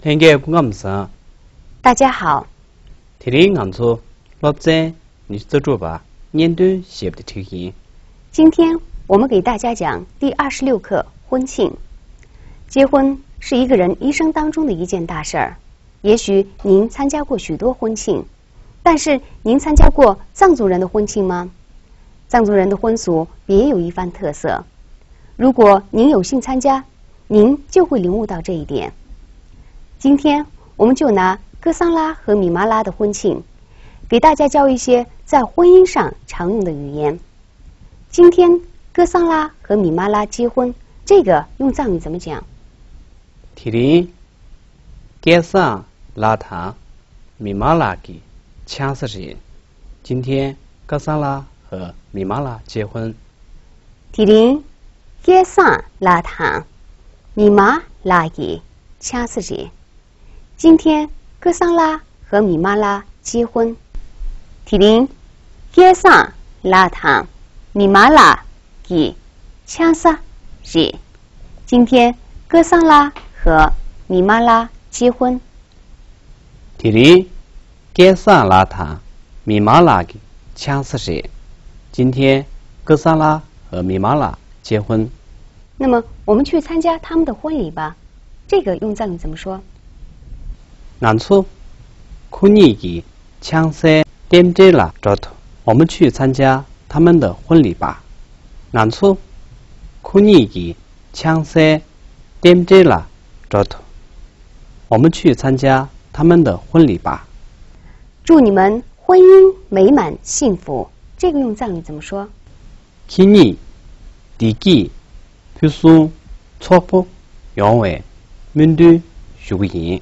天公暗生，大家好。天天暗出，落在你做主吧，年度写的题型。今天我们给大家讲第26课婚庆。结婚是一个人一生当中的一件大事儿。也许您参加过许多婚庆，但是您参加过藏族人的婚庆吗？藏族人的婚俗别有一番特色。如果您有幸参加，您就会领悟到这一点。今天我们就拿哥桑拉和米玛拉的婚庆，给大家教一些在婚姻上常用的语言。今天哥桑拉和米玛拉结婚，这个用藏语怎么讲？天天哥桑拉塔米玛拉给抢死人。今天哥桑拉和米玛拉结婚。天天哥桑拉塔米玛拉给抢死人。今天哥桑拉和米玛拉结婚。天天哥桑拉塔米玛拉给抢死人。今天哥桑拉和米玛拉结婚。天天哥桑拉塔米玛拉给抢死人。今天哥桑拉和米玛拉结婚。那么我们去参加他们的婚礼吧，这个用藏语怎么说？南出库尼给抢死点这了这头，我们去参加他们的婚礼吧。南出库尼给抢死点这了这头，我们去参加他们的婚礼吧。祝你们婚姻美满幸福，这个用藏语怎么说？基尼迪基皮松错不永伟面对许个人，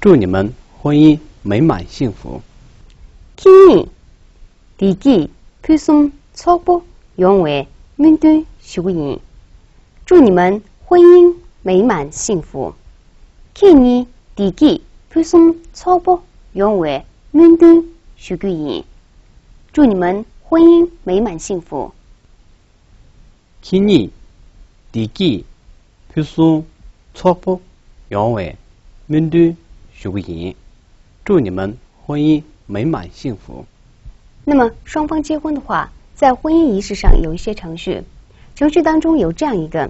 祝你们婚姻美满幸福。基尼迪基皮松错不永伟面对许个人，祝你们婚姻美满幸福。基尼迪基皮松错不永伟面对许个人，祝你们婚姻美满幸福。基尼迪基皮松错不永伟面对许个人，祝你们婚姻美满幸福。那么双方结婚的话，在婚姻仪式上有一些程序，程序当中有这样一个，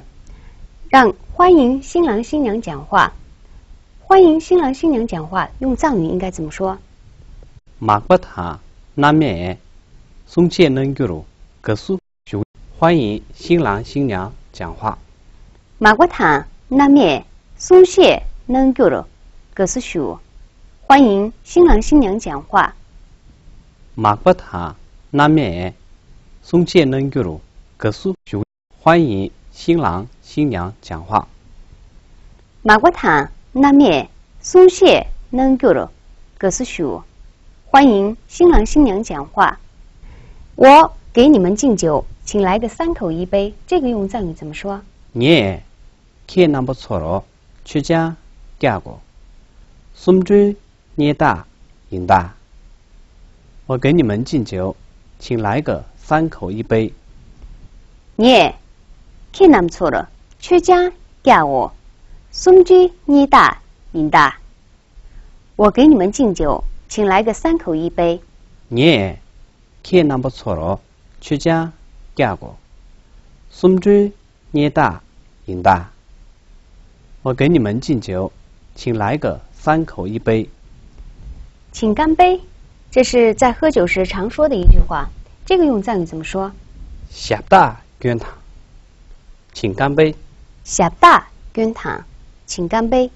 让欢迎新郎新娘讲话。欢迎新郎新娘讲话用藏语应该怎么说？马巴塔那面松切能够了格苏许欢迎新郎新娘讲话。马国塔那面松懈能够了格苏许欢迎新郎新娘讲话。马巴塔那面松切能够了格苏许欢迎新郎新娘讲话。马国塔那面松懈能够了格苏许欢迎新郎新娘讲话。我给你们敬酒，请来个3口1杯，这个用藏语怎么说？예, 키남부처럼 취자 깨고 숨주 니다 인다. 我给你们敬酒，请来个3口1杯。 예, 키남처럼 취자 깨고 숨주 니다 인다. 我给你们敬酒，请来个3口1杯。 예, 키남부처럼 취자 깨고 숨주 니다 인다. 我给你们敬酒，请来个3口1杯。请干杯，这是在喝酒时常说的一句话，这个用藏语怎么说？下大捐堂，请干杯。下大捐堂，请干杯。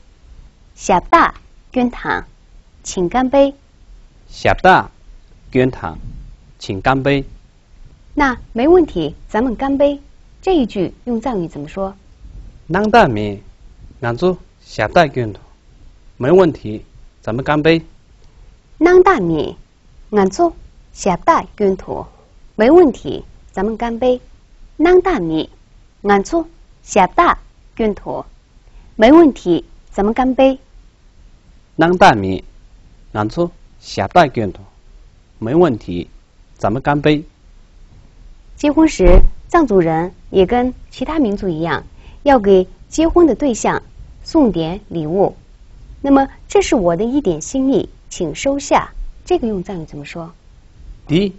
下大捐堂，请干杯。下大捐堂，请干杯。那没问题，咱们干杯。这一句用藏语怎么说？南大米，俺做下大捐堂，没问题，咱们干杯。南大米，俺做下大捐堂，没问题，咱们干杯。南大米，俺做下大捐堂，没问题，咱们干杯。南大米，俺做下大捐堂，没问题，咱们干杯。结婚时，藏族人也跟其他民族一样，要给结婚的对象送点礼物。那么这是我的一点心意，请收下。这个用藏语怎么说？ Di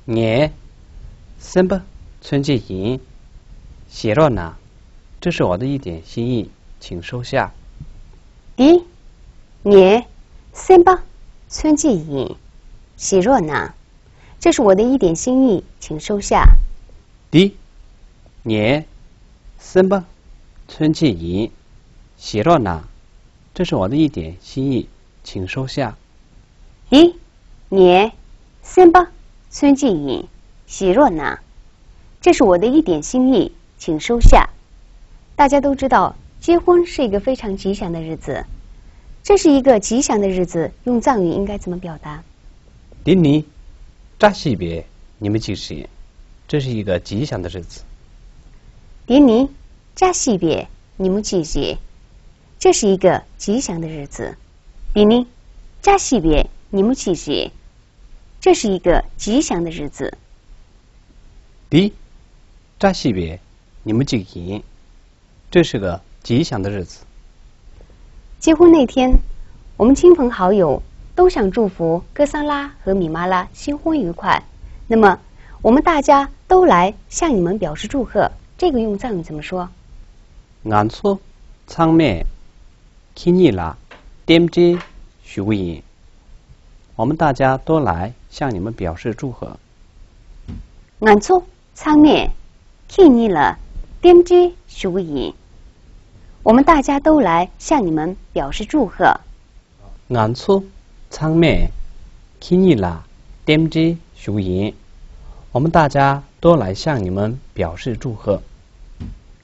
nghe xem bơ春季营写热呢，这是我的一点心意，请收下。 Di nghe xem bơ春季营写热呢，这是我的一点心意，请收下。 Di nghe xem bơ春季营写热呢，这是我的一点心意，请收下。 Di nghe xem bơ春季营写热呢，这是我的一点心意，请收下。大家都知道，结婚是一个非常吉祥的日子。这是一个吉祥的日子，用藏语应该怎么表达？ Di ni扎西别，你们记时，这是一个吉祥的日子。 Di ni扎西别，你们记时，这是一个吉祥的日子。Di ni扎西别，你们记时，这是一个吉祥的日子。 Di扎西别，你们记时，这是个吉祥的日子。 结婚那天，我们亲朋好友都想祝福哥桑拉和米妈拉新婚愉快。那么，我们大家都来向你们表示祝贺。这个用藏语怎么说？ 俺处场面听你啦，点击许愿。我们大家都来向你们表示祝贺。 俺处场面听你了，点击许愿。我们大家都来向你们表示祝贺。 俺处场面听你啦，点击许愿。我们大家都来向你们表示祝贺。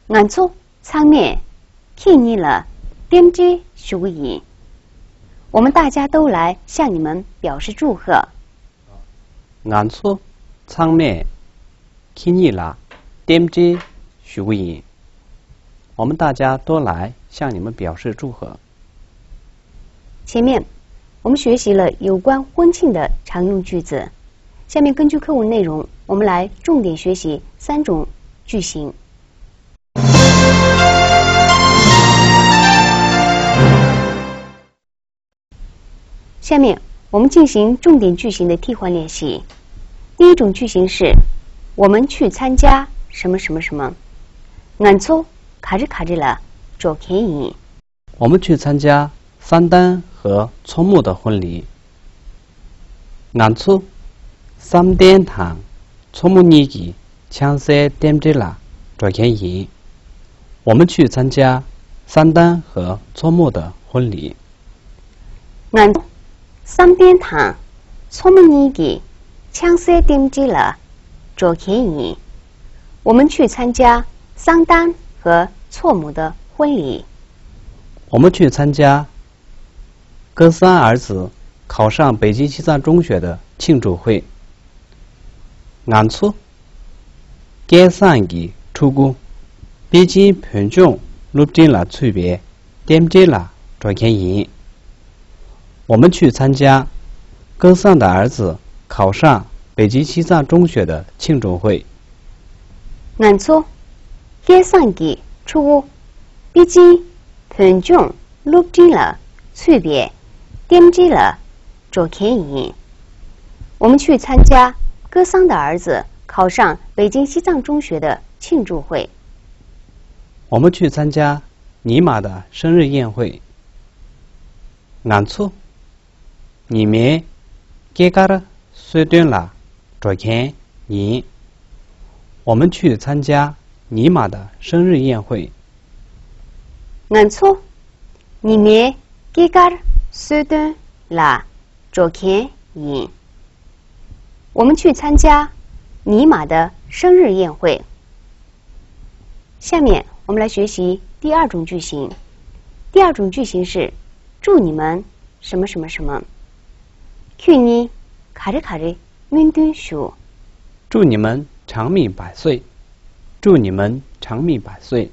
俺处场面听你了，点击许愿。我们大家都来向你们表示祝贺。 俺处场面听你啦，点击许愿。我们大家都来向你们表示祝贺。 前面我们学习了有关婚庆的常用句子，下面根据课文内容，我们来重点学习3种句型。下面我们进行重点句型的替换练习。第一种句型是：我们去参加什么什么什么。俺处卡着了，做便宜。我们去参加桑丹和葱木的婚礼。俺处3点堂葱木尼基强塞点着了，做便宜。我们去参加桑丹和葱木的婚礼。 俺3点堂葱木尼基强塞点着了，做便宜。我们去参加桑丹和错母的婚礼。 我们去参加哥桑儿子考上北京西藏中学的庆祝会。俺处哥桑的出国，北京贫穷录进了区别，点着了做便宜。我们去参加哥桑的儿子考上北京西藏中学的庆祝会。俺处哥桑的出国，北京贫穷录进了区别，点着了做便宜。我们去参加哥桑的儿子考上北京西藏中学的庆祝会。我们去参加尼玛的生日宴会。俺处你们给嘎了随便了做便宜。我们去参加尼玛的生日宴会。俺处你们给嘎了随便了做便宜。我们去参加尼玛的生日宴会。下面我们来学习第2种句型。第2种句型是：祝你们什么什么什么。去你卡着运动书。祝你们长命百岁。祝你们长命百岁。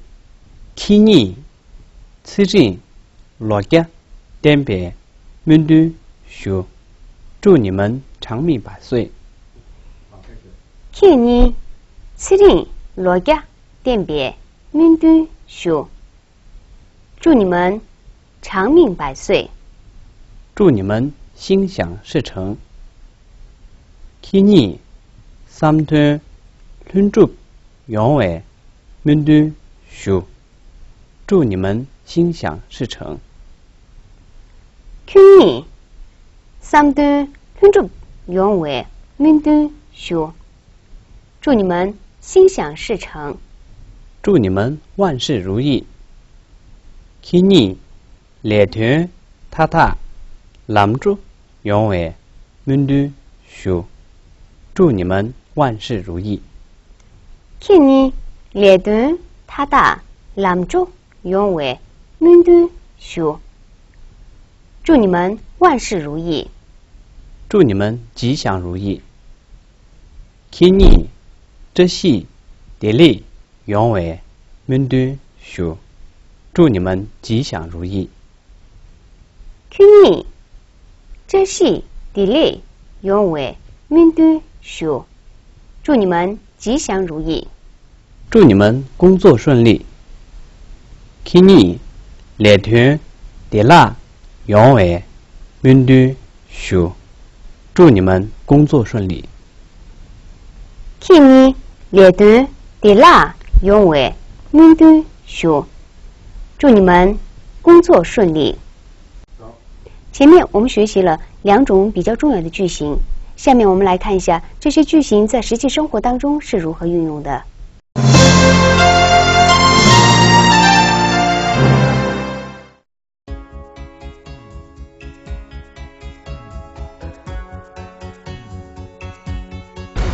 去你此进落家点别运动书。祝你们长命百岁。去你此进落家点别运动书。祝你们长命百岁。祝你们心想事成。키니 삼퇴 륜줍 영외 문두 슈祝你们心想事成。큐니 삼퇴 륜줍 영외 문두 슈祝你们心想事成。祝你们万事如意。키니 레퇴 타타 람주 영외 문두 슈祝你们万事如意。키니 레드 타다 람주 영외 문두 슈祝你们万事如意。祝你们吉祥如意。키니 저시 데리 영외 문두 슈祝你们吉祥如意。키니 저시 데리 영외 문두 슈祝你们吉祥如意。祝你们工作顺利。키니 레퇴 데라 영외 문두 슈祝你们工作顺利。키니 레드 데라 영외 문두 슈祝你们工作顺利。前面我们学习了2种比较重要的句型，下面我们来看一下这些句型在实际生活当中是如何运用的。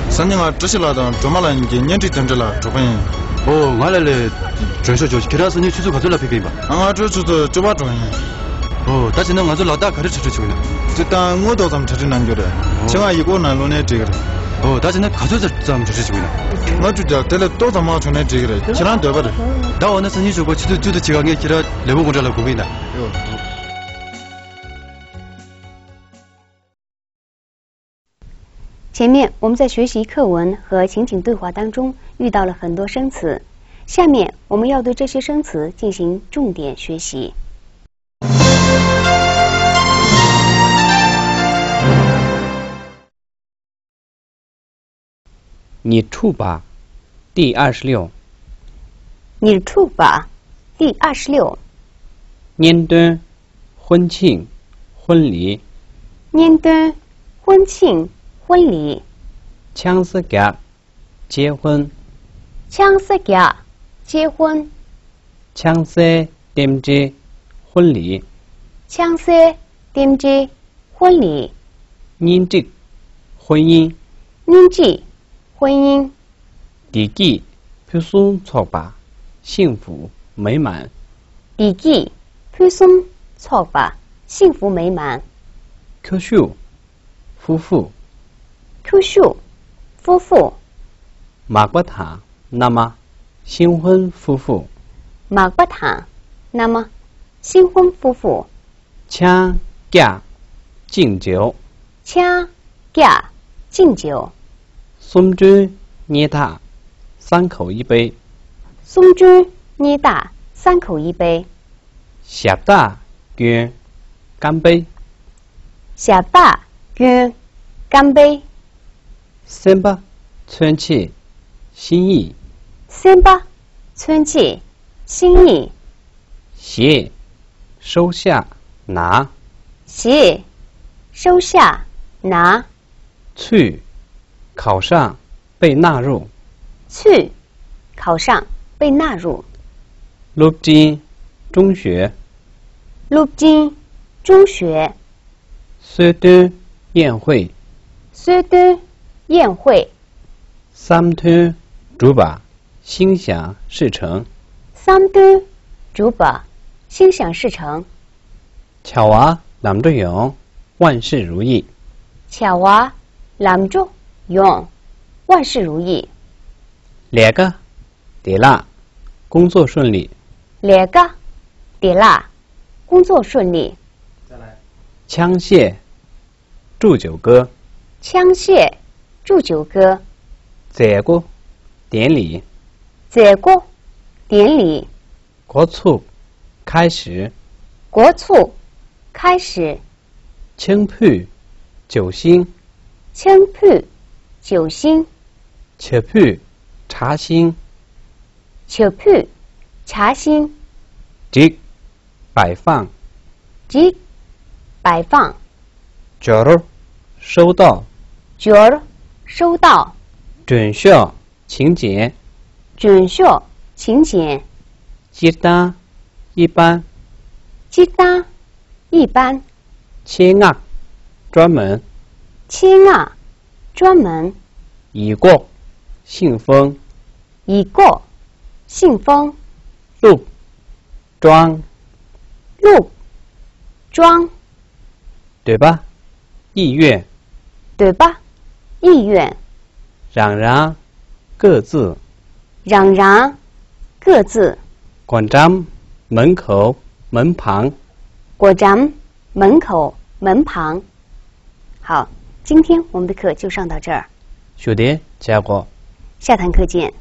三年这些了的，这么了你年纪增着了，这份。我来了，转手就去给他是你去做工作了，皮皮吧。这就是这把专业。但是呢，俺这老大开始吃去了。这当我到咱们吃这难觉得，像俺一个难弄的这个的。但是呢，开始咱们吃去了。我就叫得了多咱们出来这个的，其他对不的。那我那生意说过，就几个月给他内部工作了，不会的。前面我们在学习课文和情景对话当中遇到了很多生词，下面我们要对这些生词进行重点学习。你处吧，第26。你处吧，第26。年端婚庆婚礼。年端婚庆婚礼。枪丝夹结婚。枪丝夹结婚。枪丝点着婚礼。枪丝点着婚礼。认识婚姻。认识婚姻。地基표순错吧，幸福美满。地基표순错吧，幸福美满。교슈夫妇。교슈夫妇。막바타那么新婚夫妇。막바타那么新婚夫妇。枪架敬酒。枪架敬酒。松枝捏大3口1杯。松枝捏大3口1杯。小大捐干杯。小大捐干杯。先吧春气心意。先吧春气心意。写收下拿。写收下拿。去考上被纳入。去考上被纳入。陆金中学。陆金中学。虽敦宴会。虽敦宴会。三吞主把心想事成。三敦主把心想事成。巧娃남조영万事如意。巧娃남조영万事如意。两个得啦工作顺利。两个得啦工作顺利。再来。枪械祝酒歌。枪械祝酒歌。结果典礼。结果典礼。国促开始。国醋，开始。青铺，酒心。青铺，酒心。切铺，茶心。酒铺，茶心。即，摆放。即，摆放。角儿，收到。角儿，收到。准确，情节。准确，情节。接单，一般。接单，一般。签押，专门。签押，专门。已过，信封。已过，信封。入，装。入，装。对吧？意愿。对吧？意愿。嚷嚷，各自。嚷嚷，各自。广场，门口，门旁。果站，门口，门旁。好，今天我们的课就上到这儿，学的结果。下堂课见。